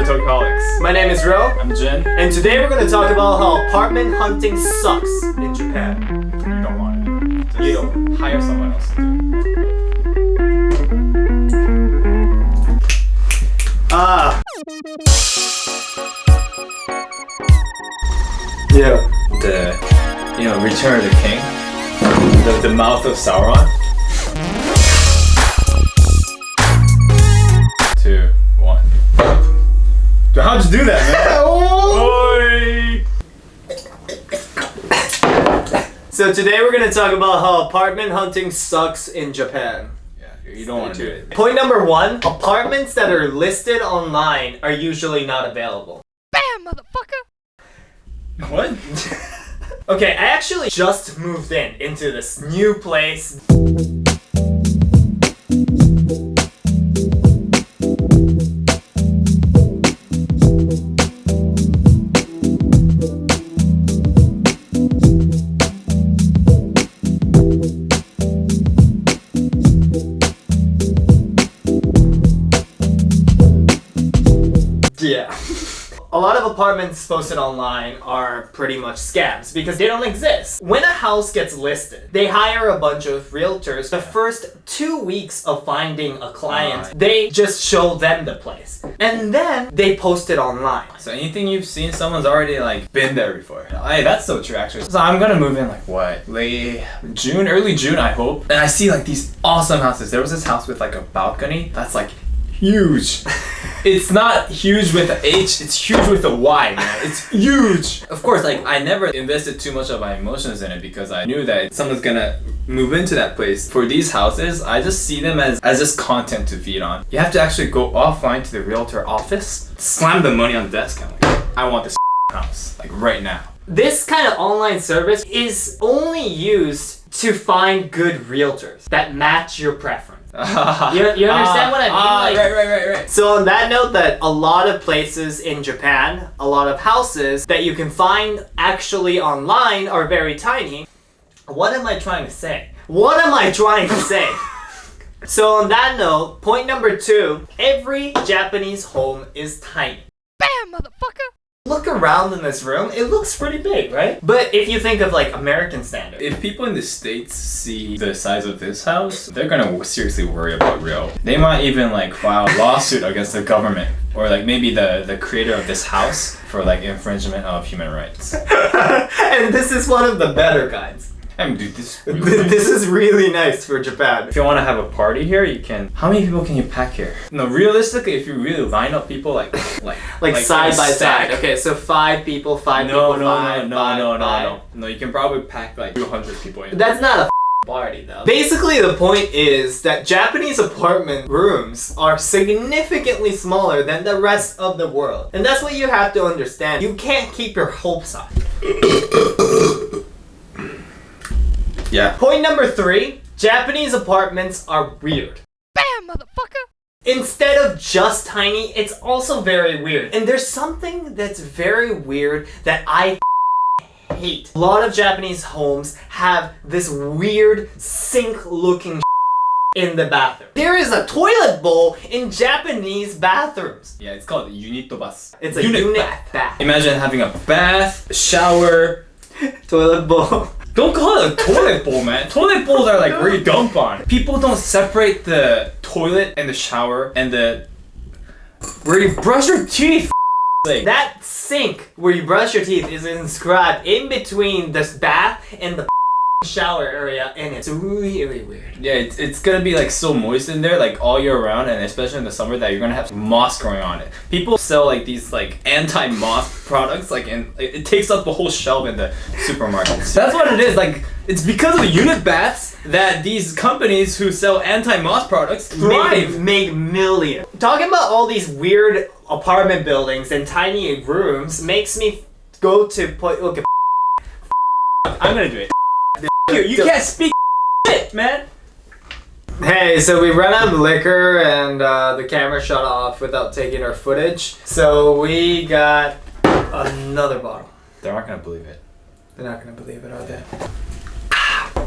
Tokyoholics. My name is Ro. I'm Jin. And today we're going to talk about how apartment hunting sucks in Japan. You don't want it. Just You don't. hire someone else to do Yeah. Return of the King. The mouth of Sauron. 2, 1. Dude, how'd you do that, man? So today we're going to talk about how apartment hunting sucks in Japan. Yeah, you don't want to do it. Point number 1, apartments that are listed online are usually not available. Bam, motherfucker! What? Okay, I actually just moved into this new place. Yeah. A lot of apartments posted online are pretty much scams because they don't exist. When a house gets listed, they hire a bunch of realtors. The first 2 weeks of finding a client, they just show them the place. And then they post it online. So anything you've seen, someone's already been there before. Hey, that's so true actually. So I'm gonna move in late June, early June I hope. And I see these awesome houses. There was this house with a balcony that's huge. It's not huge with an H, it's huge with a Y, man. It's huge. Of course, I never invested too much of my emotions in it because I knew that someone's gonna move into that place. For these houses, I just see them as just content to feed on. You have to actually go offline to the realtor office, slam the money on the desk, and I want this house, right now. This kind of online service is only used to find good realtors that match your preference. You understand what I mean? Right. So on that note, that a lot of places in Japan, a lot of houses that you can find actually online are very tiny. What am I trying to say? So on that note, point number 2, every Japanese home is tiny. Bam, motherfucker! Look around in this room, it looks pretty big, right? But if you think of American standards. If people in the States see the size of this house, they're gonna seriously worry about Rio. They might even file a lawsuit against the government or maybe the creator of this house for infringement of human rights. And this is one of the better kinds. I mean, dude, this is really nice for Japan. If you want to have a party here, you can. How many people can you pack here? No, realistically, if you really line up people side by side. Okay, so 5 people, 5 people. No, you can probably pack 200 people in. That's not a party though. Basically, the point is that Japanese apartment rooms are significantly smaller than the rest of the world. And that's what you have to understand. You can't keep your hopes up. Yeah. Point number 3, Japanese apartments are weird. Bam, motherfucker! Instead of just tiny, it's also very weird. And there's something that's very weird that I hate. A lot of Japanese homes have this weird sink-looking in the bathroom. There is a toilet bowl in Japanese bathrooms. Yeah, it's called unit bus. It's a unit bath. Imagine having a bath, a shower, toilet bowl. Don't call it a toilet bowl, man. Toilet bowls are where you dump on. People don't separate the toilet and the shower and where you brush your teeth. That sink where you brush your teeth is inscribed in between this bath and the shower area, and it's really weird. Yeah, it's gonna be so moist in there all year round, and especially in the summer that you're gonna have moss growing on it. People sell these anti-moss products and it takes up the whole shelf in the supermarkets. That's what it is. It's because of the unit baths that these companies who sell anti-moss products thrive. Make millions. Talking about all these weird apartment buildings and tiny rooms makes me go to look at. I'm gonna do it. You can't speak shit, man. Hey, so we ran out of liquor and the camera shut off without taking our footage. So we got another bottle. They're not gonna believe it. They're not gonna believe it, are they?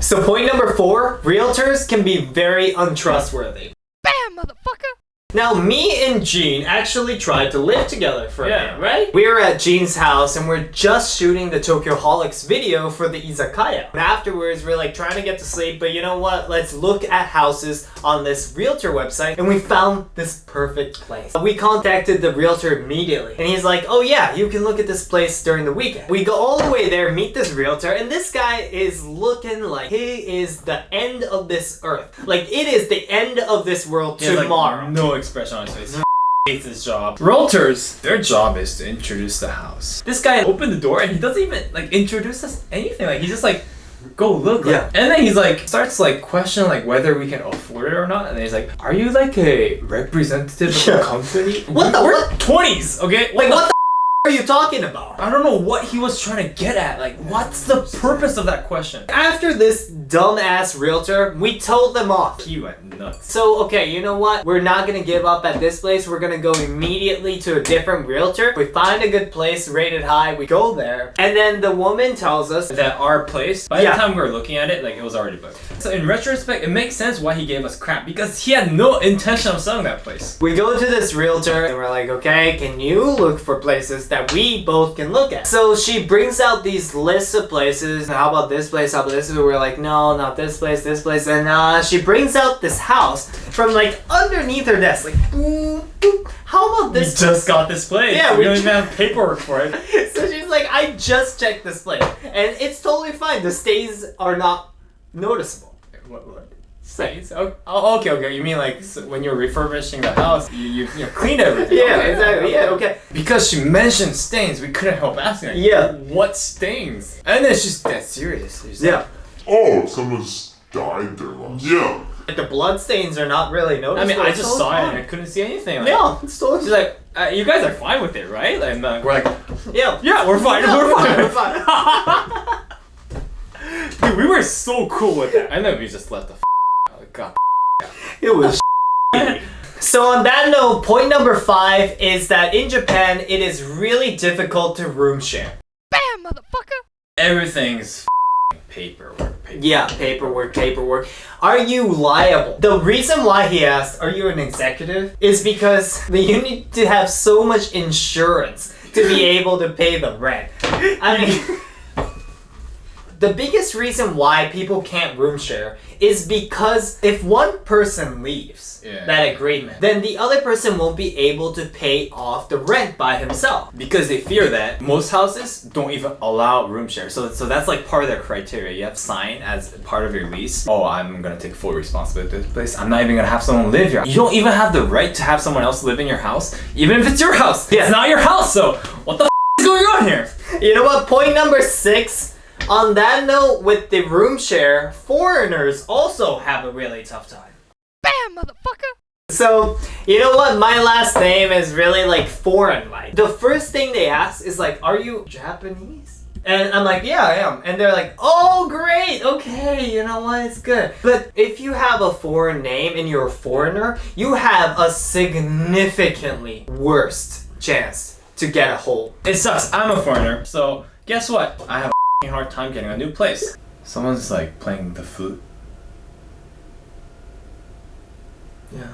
So point number 4, realtors can be very untrustworthy. Bam, motherfucker! Now, me and Gene actually tried to live together for a Yeah. bit, right? We were at Gene's house and we're just shooting the Tokyoholics video for the izakaya. And afterwards, we're like trying to get to sleep, but you know what? Let's look at houses on this realtor website, and we found this perfect place. We contacted the realtor immediately, and he's like, oh yeah, you can look at this place during the weekend. We go all the way there, meet this realtor, and this guy is looking like he is the end of this earth. Like, it is the end of this world He has, tomorrow. like, no expression on his face. He hates his job. Realtors, their job is to introduce the house. This guy opened the door and he doesn't even like introduce us anything. Like, he just like, go look. Yeah. Like, and then he's like, starts like questioning like whether we can afford it or not. And then he's like, are you like a representative of the company? What the- We're what? 20s, okay? Like, what the are you talking about? I don't know what he was trying to get at. Like, what's the purpose of that question? After this dumbass realtor, we told them off. He went nuts. So, okay, you know what? We're not gonna give up at this place. We're gonna go immediately to a different realtor. We find a good place, rated high, we go there. And then the woman tells us That our place, by Yeah. the time we were looking at it, like, it was already booked. So in retrospect, it makes sense why he gave us crap, because he had no intention of selling that place. we go to this realtor and we're like, okay, can you look for places that we both can look at? So she brings out these lists of places. How about this place? How about this? And we're like, no, not this place, this place. And she brings out this house from like underneath her desk. Like, boop, boop. How about We this? just got this place. Yeah, we we don't ju- even have paperwork for it. So she's like, I just checked this place. And it's totally fine. The stains are not noticeable. What? Stains? Oh, okay. You mean like when you're refurbishing the house, you clean everything. Yeah, Okay, exactly. Yeah, okay. Because she mentioned stains, we couldn't help asking her. Yeah. What stains? And then she's dead serious. She's Yeah. like, Oh, someone's died there once. Yeah. Like the blood stains are not really I noticeable. mean, I It's just totally saw it fine. and I couldn't see anything. Like, Yeah, it's totally She's like, you guys are fine with it, right? And we're like, yeah. yeah, we're fine. Yeah, we're fine. We're fine. Dude, we were so cool with that. And then we just let the out. God. It was So on that note, point number 5 is that in Japan, it is really difficult to room share. Bam, motherfucker! Everything's paperwork. Yeah, paperwork. Are you liable? The reason why he asked, are you an executive? Is because you need to have so much insurance to be able to pay the rent. I mean, the biggest reason why people can't room share is because if one person leaves that agreement, then the other person won't be able to pay off the rent by himself. Because they fear that most houses don't even allow room share. So that's like part of their criteria. You have to sign as part of your lease. Oh, I'm gonna take full responsibility for this place. I'm not even gonna have someone live here. You don't even have the right to have someone else live in your house, even if it's your house. Yeah. It's not your house. So what the is going on here? You know what? Point number 6. On that note, with the room share, foreigners also have a really tough time. Bam, motherfucker! So, you know what? My last name is really like foreign like. The first thing they ask is like, are you Japanese? And I'm like, yeah, I am. And they're like, oh, great. Okay, you know what? It's good. But if you have a foreign name and you're a foreigner, you have a significantly worse chance to get a hold. It sucks. I'm a foreigner. So guess what? I have a hard time getting a new place. Someone's like playing the flute. Yeah.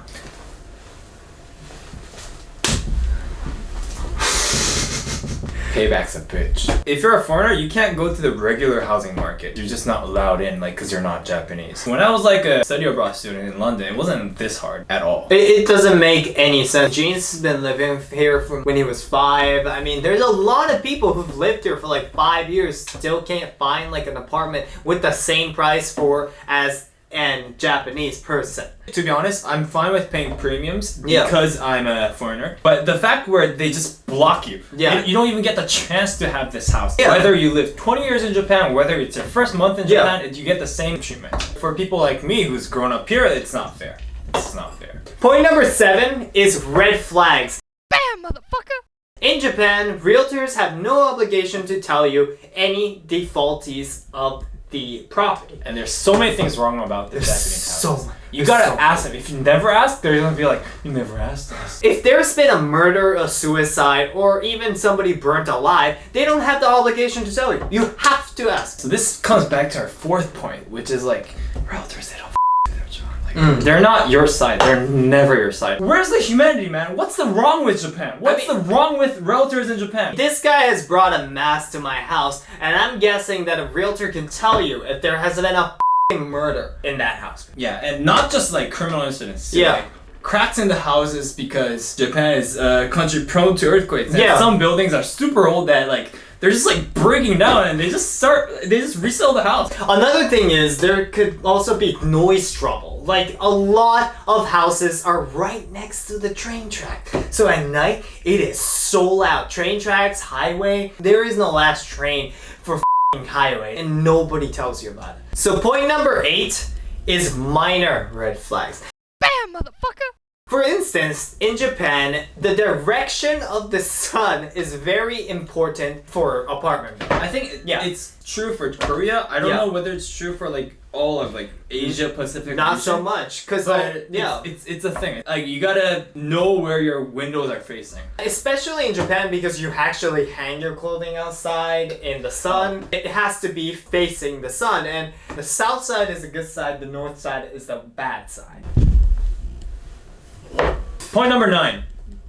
Payback's a bitch. If you're a foreigner, you can't go to the regular housing market. You're just not allowed in, like, because you're not Japanese. When I was like a study abroad student in London, it wasn't this hard at all. It doesn't make any sense. Gene's been living here from when he was 5. I mean, there's a lot of people who've lived here for like 5 years, still can't find like an apartment with the same price for as an Japanese person. To be honest, I'm fine with paying premiums Yeah. because I'm a foreigner. But the fact where they just block you, Yeah. you don't even get the chance to have this house. Yeah. Whether you live 20 years in Japan, whether it's your first month in Yeah. Japan, you get the same treatment. For people like me who's grown up here, it's not fair. It's not fair. Point number 7 is red flags. Bam, motherfucker! In Japan, realtors have no obligation to tell you any defaulties of the property. And there's so many things wrong about the There's Japanese so houses. much. You There's gotta so ask them. If you never ask, they're gonna be like, you never asked us. If there's been a murder, a suicide, or even somebody burnt alive, they don't have the obligation to tell you. You have to ask. So this comes back to our 4th point, which is like, realtors, they don't do their job. They're not your side. They're never your side. Where's the humanity, man? What's the wrong with Japan? What's the wrong with realtors in Japan? This guy has brought a mask to my house, and I'm guessing that a realtor can tell you if there has been a murder in that house. Yeah, and not just like criminal incidents. Too. Yeah. Like, cracks in the houses because Japan is a country prone to earthquakes. And Yeah. some buildings are super old that like they're just like breaking down and they just resell the house. Another thing is there could also be noise trouble. Like a lot of houses are right next to the train track. So at night it is so loud. Train tracks, highway, there is no last train for highway and nobody tells you about it. So point number 8 is minor red flags. Bam, motherfucker! For instance, in Japan, the direction of the sun is very important for apartment. I think it's true for Korea. I don't know whether it's true for like all of like Asia Pacific. Not region. so much, because it's a thing. Like you gotta know where your windows are facing. Especially in Japan, because you actually hang your clothing outside in the sun. It has to be facing the sun, and the south side is the good side, the north side is the bad side. Point number 9.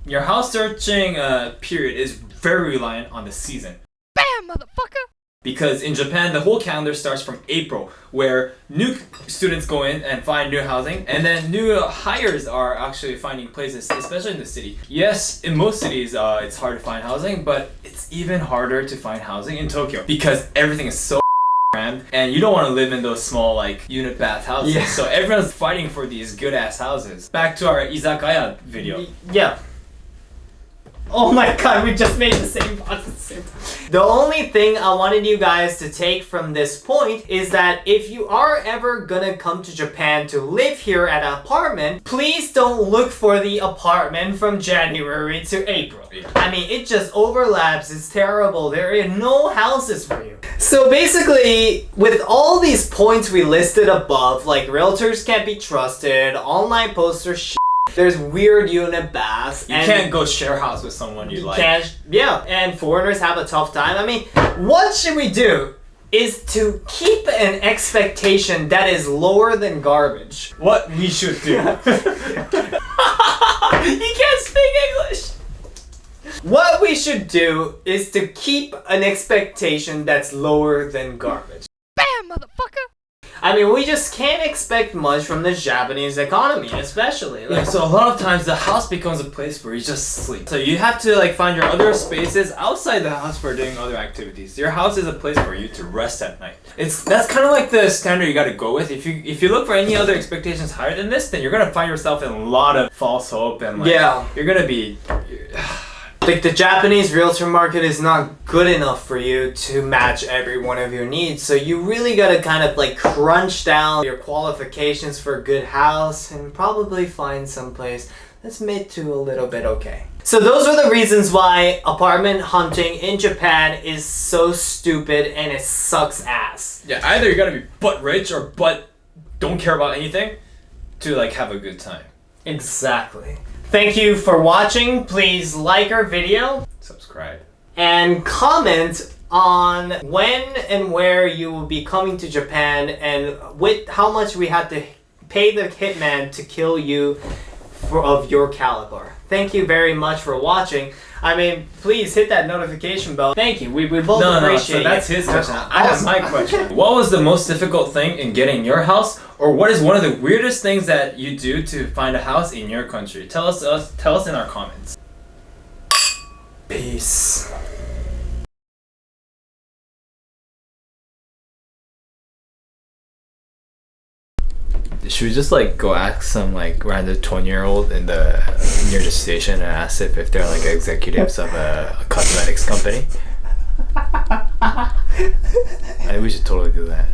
Your house searching period is very reliant on the season. Bam, motherfucker! Because in Japan, the whole calendar starts from April, where new students go in and find new housing, and then new hires are actually finding places, especially in the city. Yes, in most cities, it's hard to find housing, but it's even harder to find housing in Tokyo because everything is so crammed, and you don't want to live in those small like unit bath houses. Yeah. So everyone's fighting for these good ass houses. Back to our izakaya video. Yeah. Oh my god, we just made the same box at the same time. The only thing I wanted you guys to take from this point is that if you are ever gonna come to Japan to live here at an apartment, please don't look for the apartment from January to April. Yeah. I mean, it just overlaps, it's terrible, there are no houses for you. So basically, with all these points we listed above, like realtors can't be trusted, online posters there's weird unit baths. You can't go share house with someone you like. And foreigners have a tough time. I mean, what should we do is to keep an expectation that is lower than garbage. What we should do. You can't speak English! What we should do is to keep an expectation that's lower than garbage. Bam, motherfucker! I mean, we just can't expect much from the Japanese economy, especially. Yeah, so a lot of times the house becomes a place where you just sleep. So you have to like find your other spaces outside the house for doing other activities. Your house is a place for you to rest at night. That's kind of like the standard you got to go with. If you look for any other expectations higher than this, then you're gonna find yourself in a lot of false hope and like you're gonna be. Like the Japanese realtor market is not good enough for you to match every one of your needs. So you really gotta kind of like crunch down your qualifications for a good house and probably find someplace that's made to a little bit okay. So those are the reasons why apartment hunting in Japan is so stupid and it sucks ass. Yeah, either you gotta be butt rich or butt don't care about anything to like have a good time. Exactly. Thank you for watching. Please like our video. Subscribe. And comment on when and where you will be coming to Japan and with how much we had to pay the hitman to kill you of your caliber. Thank you very much for watching. I mean, please hit that notification bell. Thank you. We both appreciate it. So that's his question. I have my question. What was the most difficult thing in getting your house? Or what is one of the weirdest things that you do to find a house in your country? Tell us in our comments. Peace. Should we just like go ask some like random 20-year-old in the near the station and ask if they're like executives of a cosmetics company? I think we should totally do that.